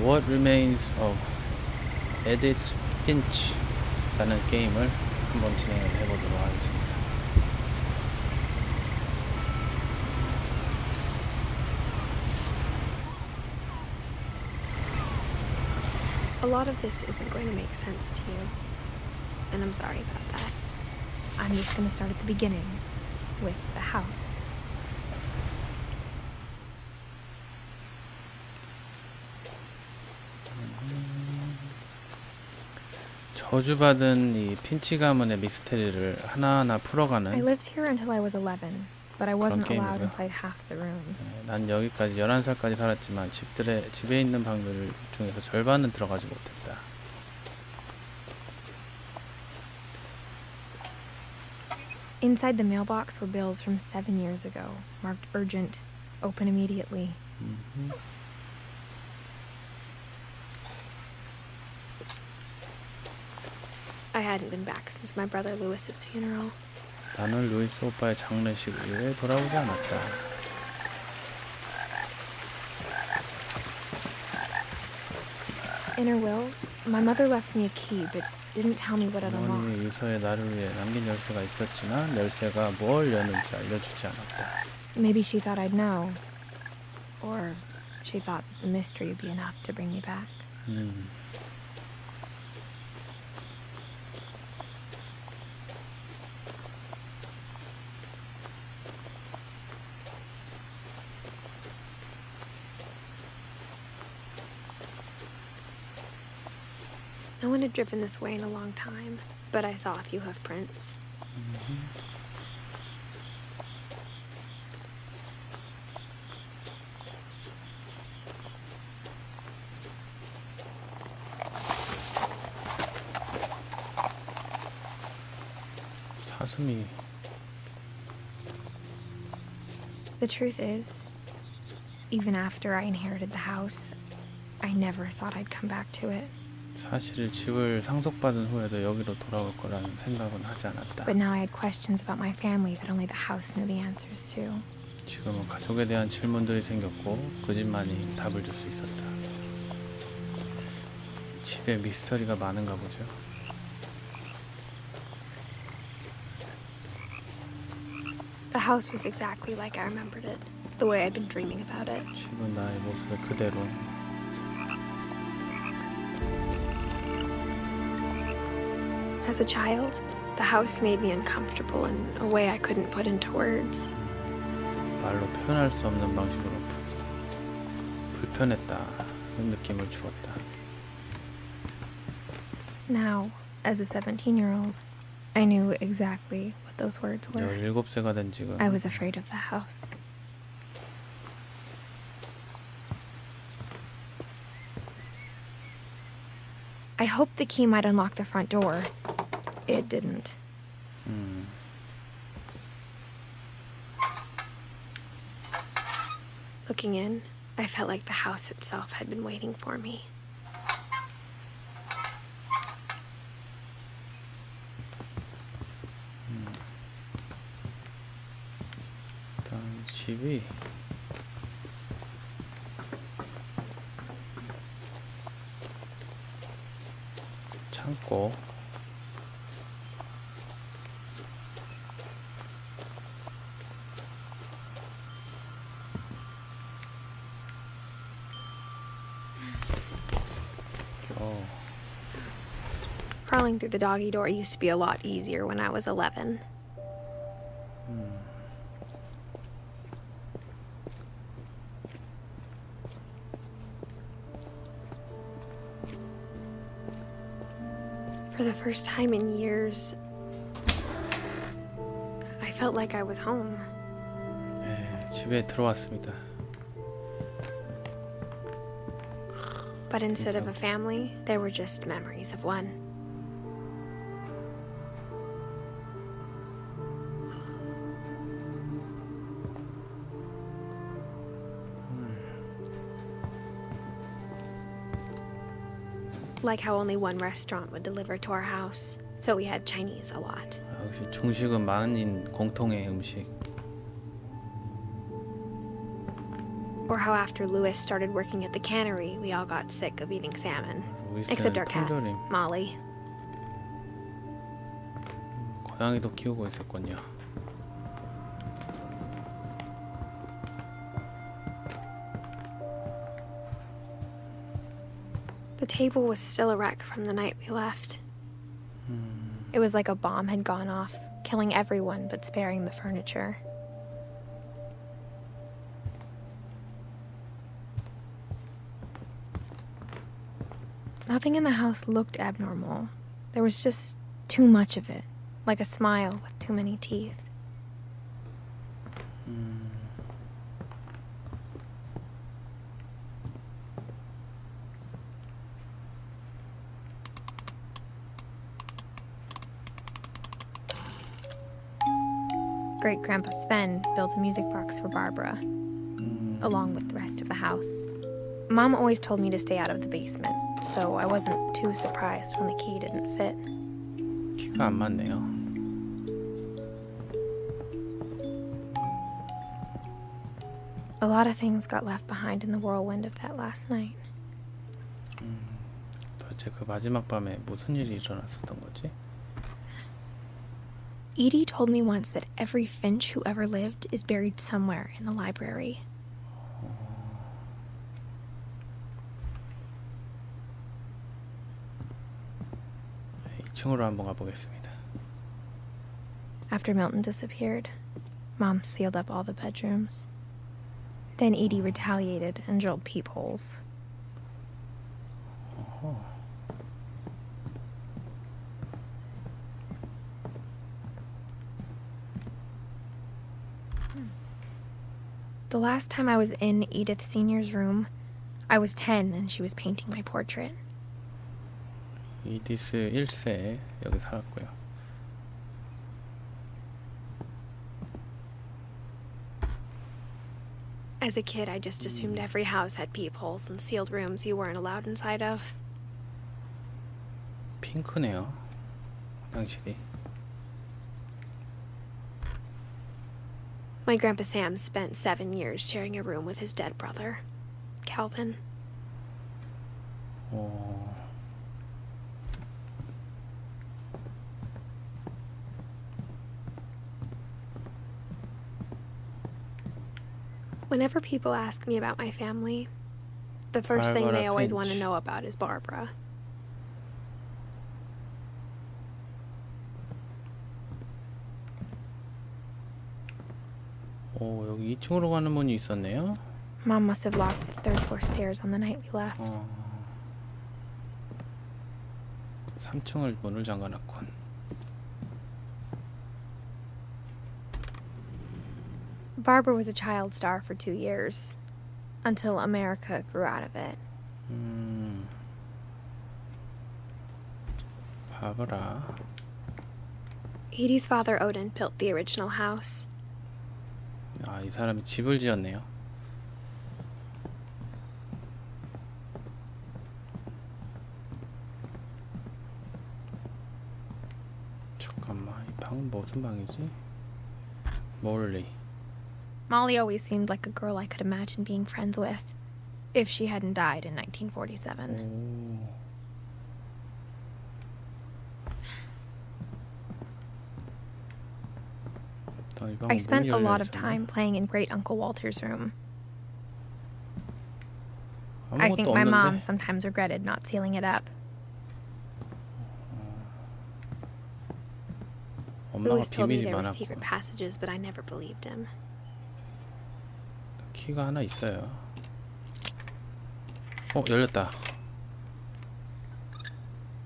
What Remains of Edith Finch 라는 게임을 한번 진행을 해보도록 하겠습니다. A lot of this isn't going to make sense to you, and I'm sorry about that. I'm just going to start at the beginning, with the house. 저주받은 이 핀치 가문의 미스테리를 하나하나 I 풀어가는 lived here until I was 11, but I wasn't allowed 게임이고요. inside half the rooms. 난 여기까지 11살까지 살았지만 집에 있는 방들 중에서 절반은 들어가지 못했다. Inside the mailbox were bills from 7 years ago, marked urgent, open immediately. I hadn't been back since my brother Lewis's funeral. 나는 루이스 오빠의 장례식 이후에 돌아오지 않았다. In her will, my mother left me a key, but didn't tell me what it 어머니의 unlocked. 유서에 나를 위해 남긴 열쇠가 있었지만 열쇠가 뭘 여는지 알려주지 않았다. Maybe she thought I'd know. Or she thought that the mystery would be enough to bring me back. No one had driven this way in a long time, but I saw a few hoof prints. 사슴이 The truth is, even after I inherited the house, I never thought I'd come back to it. 사실 집을 상속받은 후에도 여기로 돌아올 거라는 생각은 하지 않았다. But now I had questions about my family that only the house knew the answers to. 지금은 가족에 대한 질문들이 생겼고 그 집만이 답을 줄 수 있었다. 집에 미스터리가 많은가 보죠. The house was exactly like I remembered it, the way I'd been dreaming about it. 집은 나의 모습을 그대로. As a child, the house made me uncomfortable in a way I couldn't put into words. 말로 표현할 수 없는 방식으로 불편했다. 그런 느낌을 주었다. Now, as a 17-year-old, I knew exactly what those words were. 17세가 된 지금 I was afraid of the house. I hoped the key might unlock the front door. It didn't. Looking in, I felt like the house itself had been waiting for me. 일단 집이 창고 Crawling through the doggy door used to be a lot easier when I was 11. For the first time in years, I felt like I was home. 네, 집에 들어왔습니다. But instead of a family, there were just memories of one. Like how only one restaurant would deliver to our house, so we had Chinese a lot. 역시 중식은 만인 공통의 음식. Or how after Louis started working at the cannery, we all got sick of eating salmon. Except our cat, 통조림. Molly. 고양이도 키우고 있었군요. The table was still a wreck from the night we left. It was like a bomb had gone off, killing everyone but sparing the furniture. Nothing in the house looked abnormal. There was just too much of it, like a smile with too many teeth. Great-Grandpa Sven built a music box for Barbara, along with the rest of the house. Mom always told me to stay out of the basement, so I wasn't too surprised when the key didn't fit. 키가 안 맞네요. A lot of things got left behind in the whirlwind of that last night. 도대체 그 마지막 밤에 무슨 일이 일어났었던 거지? Edie told me once that every Finch who ever lived is buried somewhere in the library. 2층으로 한번 가보겠습니다. After Milton disappeared, Mom sealed up all the bedrooms. Then Edie retaliated and drilled peepholes. The last time I was in Edith Sr.'s room, I was 10 and she was painting my portrait. 이디스 1세 여기 살았고요. As a kid, I just assumed every house had peepholes and sealed rooms you weren't allowed inside of. 핑크네요. 화장실이. My Grandpa Sam spent 7 years sharing a room with his dead brother, Calvin. Whenever people ask me about my family, the first thing they always want to know about is Barbara. 오, 여기 2층으로 가는 문이 있었네요. Mom must have locked the third floor stairs on the night we left. 3층을 문을 잠가놨군. Barbara was a child star for 2 years, until America grew out of it. 바브라. Edie's father Odin built the original house. 아, 이 사람이 집을 지었네요. 잠깐만, 이 방은 무슨 방이지? 몰리. Molly always seemed like a girl I could imagine being friends with, if she hadn't died in 1947. I spent a lot of time playing in Great Uncle Walter's room. I think my mom sometimes regretted not sealing it up. Louis told me there were secret passages, but I never believed him. 키가 하나 있어요. 열렸다.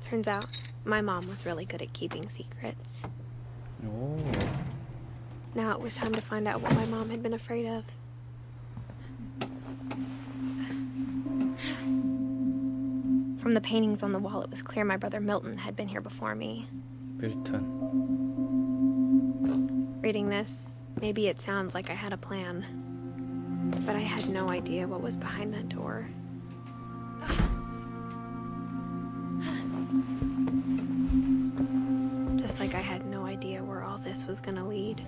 Turns out, my mom was really good at keeping secrets. 오. Now it was time to find out what my mom had been afraid of. From the paintings on the wall, it was clear my brother Milton had been here before me. 밀턴. Reading this, maybe it sounds like I had a plan, but I had no idea what was behind that door. Just like I had no idea where all this was gonna lead.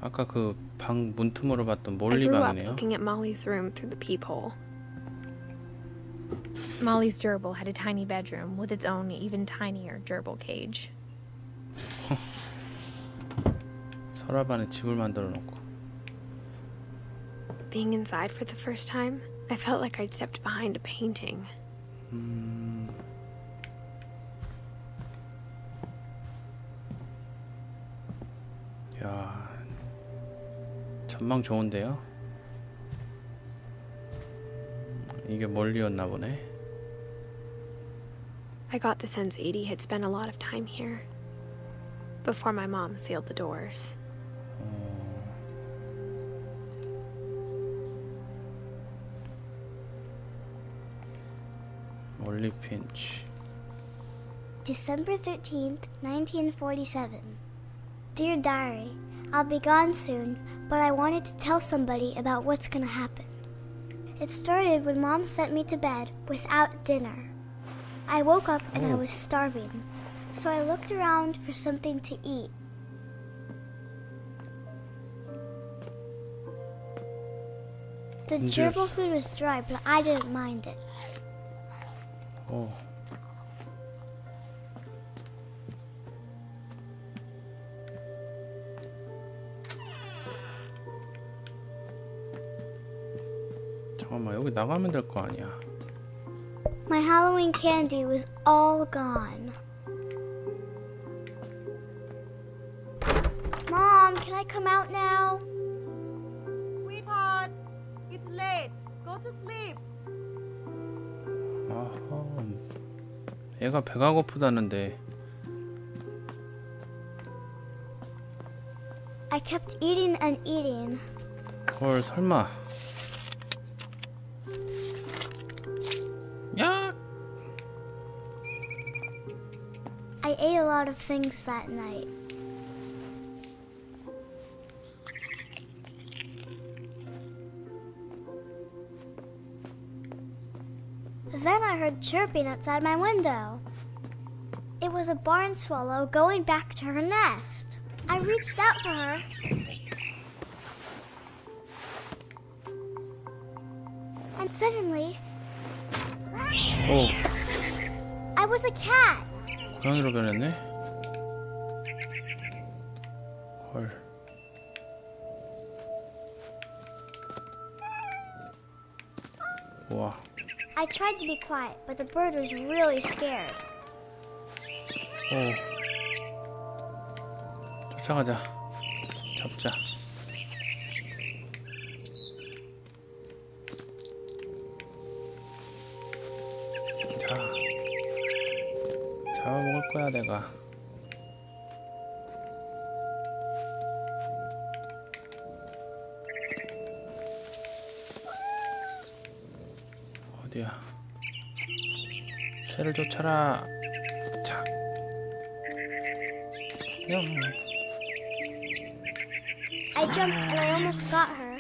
아까 그 방 문틈으로 봤던 I 몰리 grew up 방이네요. looking at Molly's room through the peephole. Molly's gerbil had a tiny bedroom with its own even tinier gerbil cage. 서랍 안에 집을 만들어 놓고. Being inside for the first time, I felt like I'd stepped behind a painting. 야, 전망 좋은데요? 이게 멀리였나 보네. I got the sense Edie had spent a lot of time here before my mom sealed the doors. 몰리 핀치. December 13th, 1947. Dear Diary, I'll be gone soon, but I wanted to tell somebody about what's gonna happen. It started when Mom sent me to bed without dinner. I woke up and I was starving, so I looked around for something to eat. The gerbil food was dry, but I didn't mind it. 오. 잠깐만, 여기 나가면 될 거 아니야. My Halloween candy was all gone. Mom, can I come out now? Sweetheart, it's late. Go to sleep. 아하, 얘가 배가 고프다는데. I kept eating and eating. 헐, 설마. 야! I ate a lot of things that night. Then I heard chirping outside my window. It was a barn swallow going back to her nest. I reached out for her. And suddenly, 오, I was a cat. 고양이로 변했네? 헐. 우와. I tried to be quiet, but the bird was really scared. 오. 쫓아가자. 잡자. 자. 잡아먹을 거야, 내가. 어디야? 새를 쫓아라. 자. I jumped and I almost got her.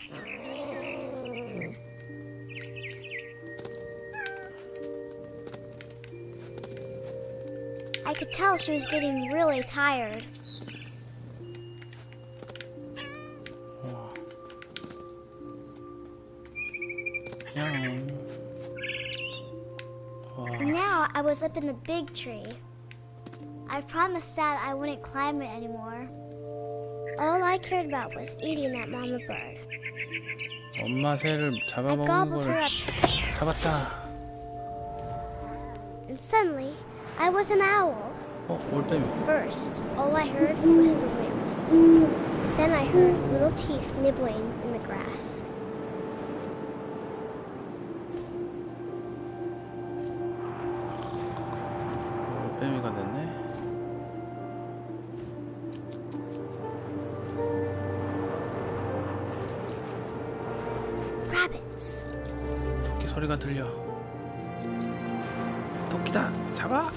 I could tell she was getting really tired. Now I was up in the big tree. I promised Dad I wouldn't climb it anymore. All I cared about was eating that mama bird. 엄마 새를 I 잡아먹는 gobbled her 걸 up, 잡았다. and suddenly I was an owl. 올빼미. First, all I heard was the wind. Then I heard little teeth nibbling in the grass. 올빼미가 됐네. Rabbits. 토끼 소리가 들려. 토끼다. 잡아.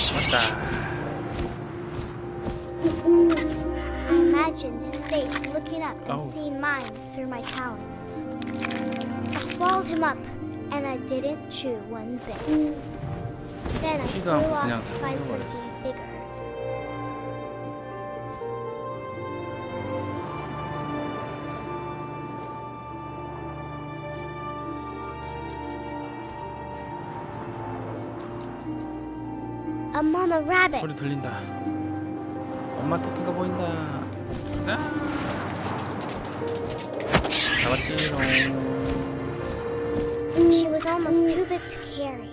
잡았다. I imagined his face looking up and Oh. seeing mine through my talons. I swallowed him up, and I didn't chew one bit. Then I flew 토끼가 off 그냥 to find 삼켜버렸어. something bigger. a mama rabbit. 소리 들린다. 엄마 토끼가 보인다. 자. 잡았지롱. She was almost too big to carry.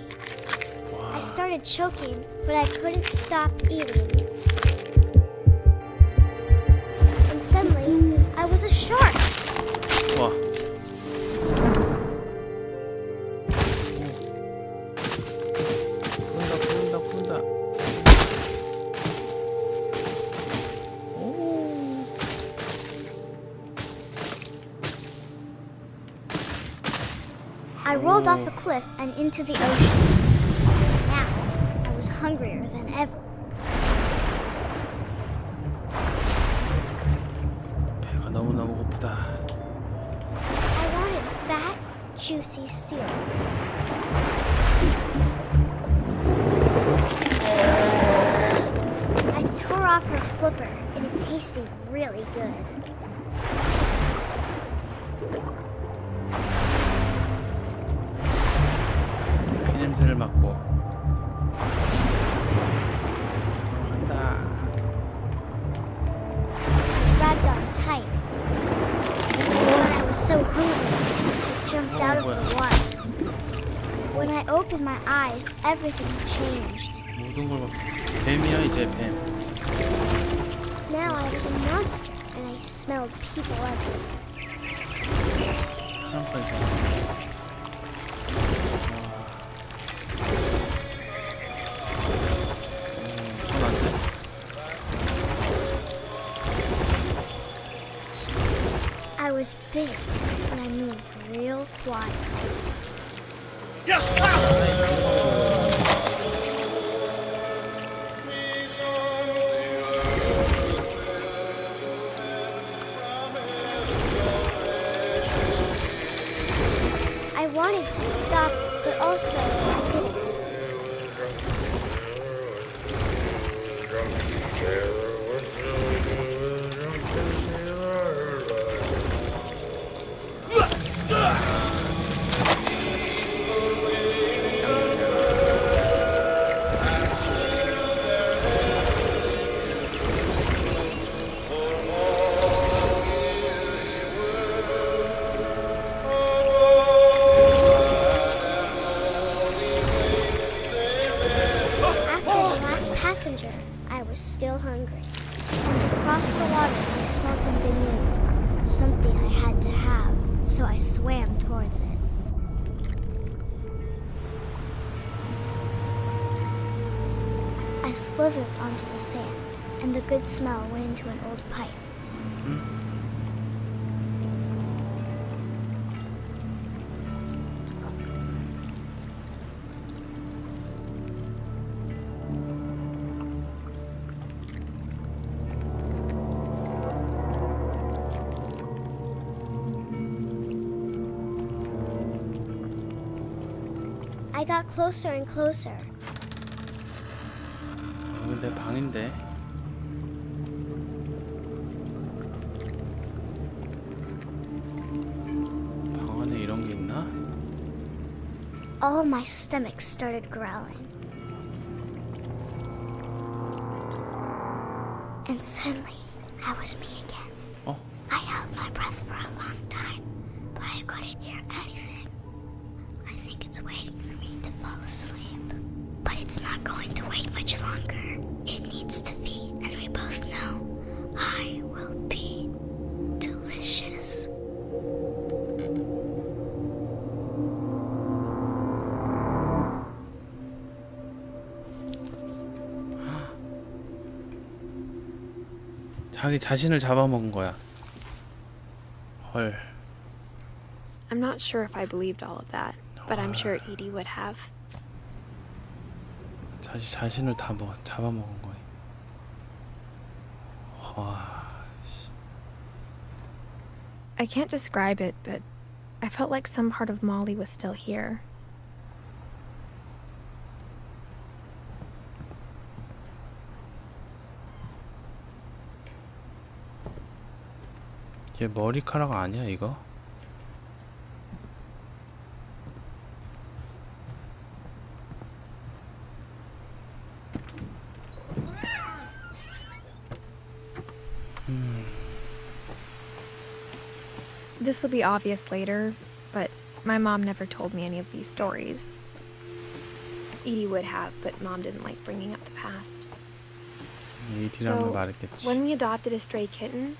I 와. started choking, but I couldn't stop eating. And suddenly, I was a shark. 와. 푸른다. 오. I rolled off the cliff and into the ocean. Now, I was hungrier than ever. 배가 너무너무 고프다. I wanted fat, juicy seals. I tore off her flipper, and it tasted really good. 피 냄새를 맡고 잡으러 간다. Grabbed on tight. When I was so hungry, I jumped out of the water. When I opened my eyes, everything changed. 모든 걸 뱀이야 이제 뱀. Now I was a monster, and I smelled people everywhere. 사람까지. 손안 돼. I was big, and I moved real quiet. I wanted to stop, but also I didn't. Passenger, I was still hungry. And to cross the water, I smelled something new. Something I had to have, so I swam towards it. I slithered onto the sand, and the good smell went into an old pipe. I got closer and closer. 여기 내 방인데. 방 안에 이런 게 있나? All my stomach started growling. And suddenly, I was me again. 어? I held my breath for a long time, but I couldn't hear anything. I think it's waiting for me to fall asleep. But it's not going to wait much longer. It needs to feed, and we both know I will be delicious. 자기 자신을 잡아먹은 거야. 헐. I'm not sure if I believed all of that, but I'm sure Edie would have. 자신을 다 잡아먹은 거야. 와. 씨. I can't describe it, but I felt like some part of Molly was still here. 얘 머리카락 아니야 이거? This will be obvious later, but my mom never told me any of these stories. Edie would have, but Mom didn't like bringing up the past. 이디라면 So, 말했겠지. when we adopted a stray kitten,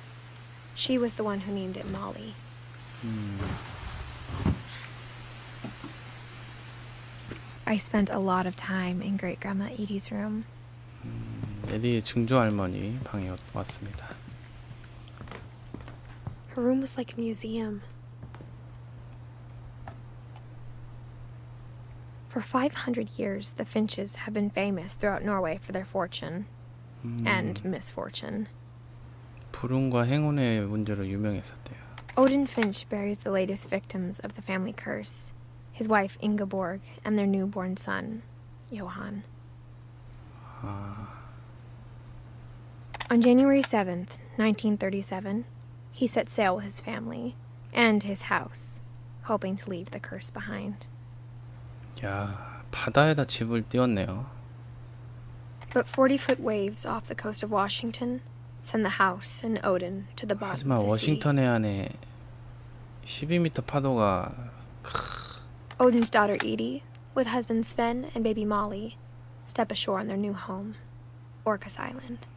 she was the one who named it Molly. I spent a lot of time in Great-Grandma Edie's room. 에디의 증조 할머니 방에 왔습니다. Her room was like a museum. For 500 years, the Finches have been famous throughout Norway for their fortune and misfortune. 불운과 행운의 문제로 유명했었대요. Odin Finch buries the latest victims of the family curse, his wife Ingeborg and their newborn son, Johan. On January 7th, 1937, he set sail with his family and his house, hoping to leave the curse behind. 야, 바다에다 집을 띄웠네요. But 40-foot waves off the coast of Washington send the house and Odin to the bottom 하지만 of the sea. 워싱턴 해안에 12m 파도가 Odin's daughter Edie, with husband Sven and baby Molly, step ashore on their new home, Orcas Island.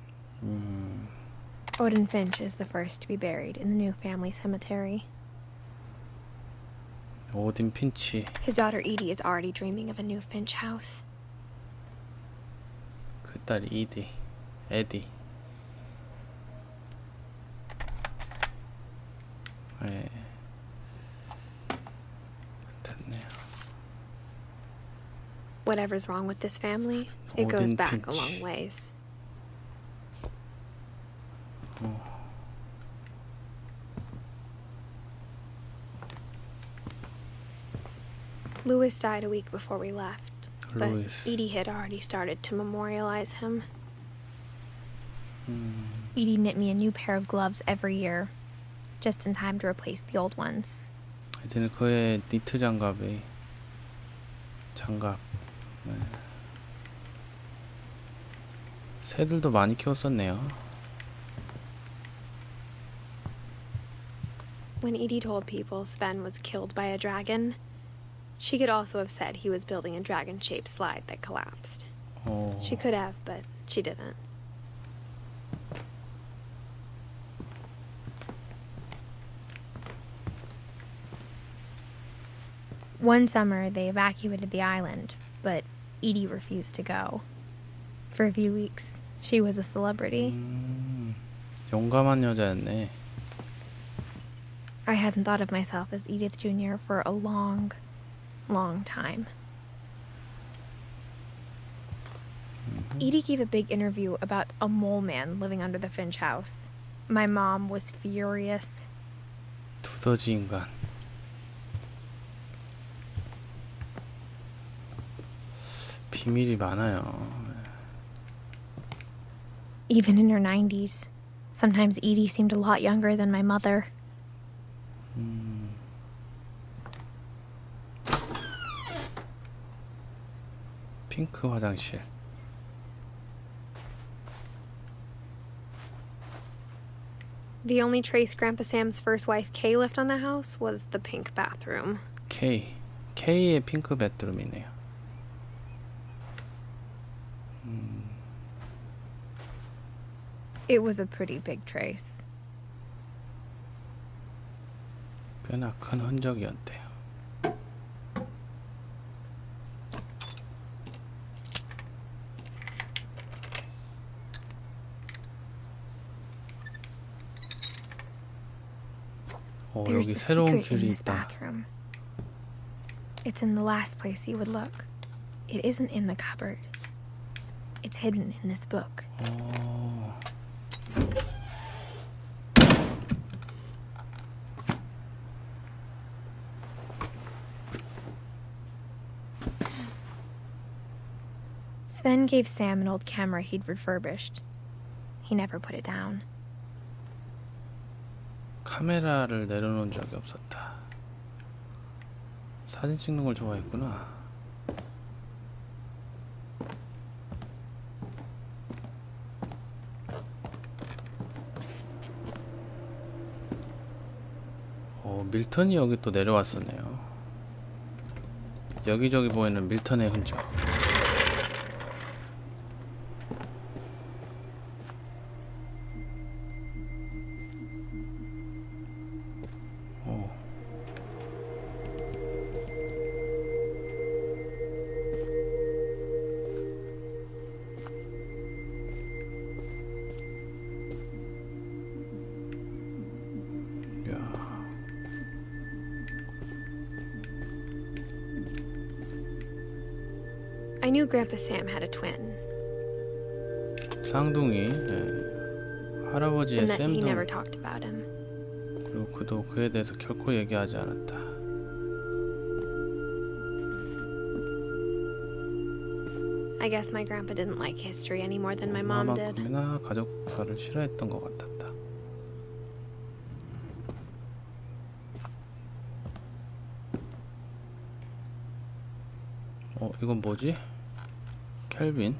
Odin Finch is the first to be buried in the new family cemetery. 오딘 핀치. His daughter Edie is already dreaming of a new Finch house. 그 딸 에디. 네. 됐네요. Whatever's wrong with this family, it Odin goes back a Finch. long ways. Louis died a week before we left, but Louis. Edie had already started to memorialize him. Edie knit me a new pair of gloves every year, just in time to replace the old ones. 이제는 그의 니트 장갑. 네. 새들도 많이 키웠었네요. When Edie told people Sven was killed by a dragon, she could also have said he was building a dragon-shaped slide that collapsed. She could have, but she didn't. One summer, they evacuated the island, but Edie refused to go. For a few weeks, she was a celebrity. 용감한 여자였네. I hadn't thought of myself as Edith Jr. for a long time. Edie gave a big interview about a mole man living under the Finch house. My mom was furious. 두더지 인간. 비밀이 많아요. Even in her 90s. Sometimes Edie seemed a lot younger than my mother. 핑크 화장실. The only trace Grandpa Sam's first wife, Kay, left on the house was the pink bathroom. K의 핑크 베드룸이네요. It was a pretty big trace. 꽤나 큰 흔적이었대요. There's 여기 a 새로운 secret in 길이 this 있다. bathroom. It's in the last place you would look. It isn't in the cupboard. It's hidden in this book. Sven gave Sam an old camera he'd refurbished. He never put it down. 카메라를 내려놓은 적이 없었다. 사진 찍는 걸 좋아했구나. 밀턴이 여기 또 내려왔었네요. 여기저기 보이는 밀턴의 흔적. I knew Grandpa Sam had a twin, 쌍둥이. 할아버지의 and that he 샘도. never talked about him. 그리고 그도 그에 대해서 결코 얘기하지 않았다. I guess my grandpa didn't like history any more than my mom did. 엄마만큼이나 가족사를 싫어했던 것 같았다. 이건 뭐지? 켈빈.